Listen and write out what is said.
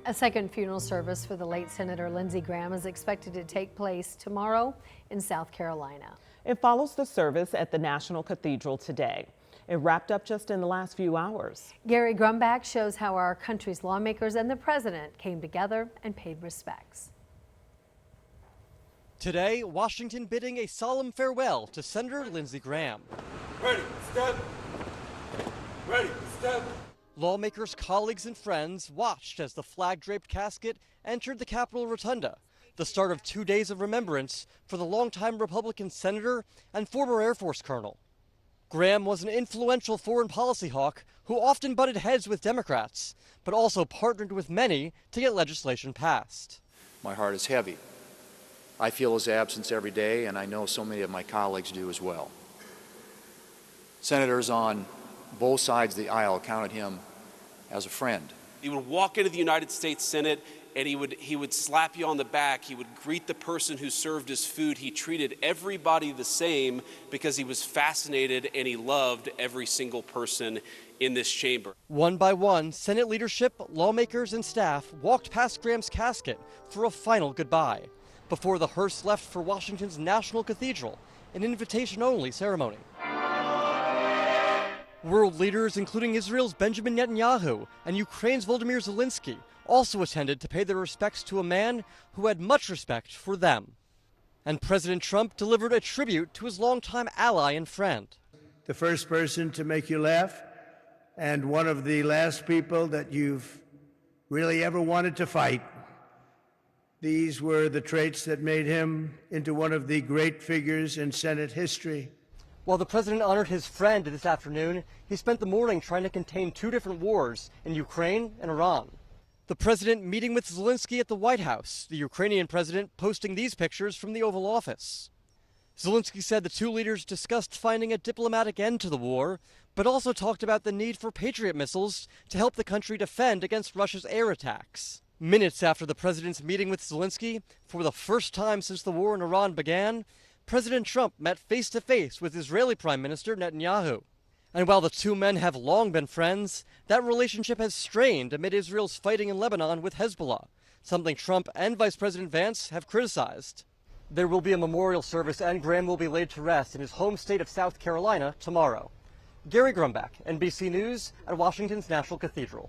A second funeral service for the late Senator Lindsey Graham is expected to take place tomorrow in South Carolina. It follows the service at the National Cathedral today. It wrapped up just in the last few hours. Gary Grumbach shows how our country's lawmakers and the president came together and paid respects. Today, Washington bidding a solemn farewell to Senator Lindsey Graham. Ready, step. Ready, step. Lawmakers, colleagues, and friends watched as the flag-draped casket entered the Capitol Rotunda, the start of 2 days of remembrance for the longtime Republican senator and former Air Force colonel. Graham was an influential foreign policy hawk who often butted heads with Democrats, but also partnered with many to get legislation passed. My heart is heavy. I feel his absence every day, and I know so many of my colleagues do as well. Senators on both sides of the aisle counted him as a friend. He would walk into the United States Senate and he would slap you on the back. He would greet the person who served his food. He treated everybody the same because he was fascinated and he loved every single person in this chamber. One by one, Senate leadership, lawmakers, and staff walked past Graham's casket for a final goodbye before the hearse left for Washington's National Cathedral, an invitation-only ceremony. World leaders, including Israel's Benjamin Netanyahu and Ukraine's Volodymyr Zelensky, also attended to pay their respects to a man who had much respect for them. And President Trump delivered a tribute to his longtime ally and friend. The first person to make you laugh, and one of the last people that you've really ever wanted to fight. These were the traits that made him into one of the great figures in Senate history. While the president honored his friend this afternoon, he spent the morning trying to contain two different wars in Ukraine and Iran. The president meeting with Zelensky at the White House, the Ukrainian president posting these pictures from the Oval Office. Zelensky said the two leaders discussed finding a diplomatic end to the war, but also talked about the need for Patriot missiles to help the country defend against Russia's air attacks. Minutes after the president's meeting with Zelensky, for the first time since the war in Iran began, President Trump met face-to-face with Israeli Prime Minister Netanyahu. And while the two men have long been friends, that relationship has strained amid Israel's fighting in Lebanon with Hezbollah, something Trump and Vice President Vance have criticized. There will be a memorial service and Graham will be laid to rest in his home state of South Carolina tomorrow. Gary Grumbach, NBC News at Washington's National Cathedral.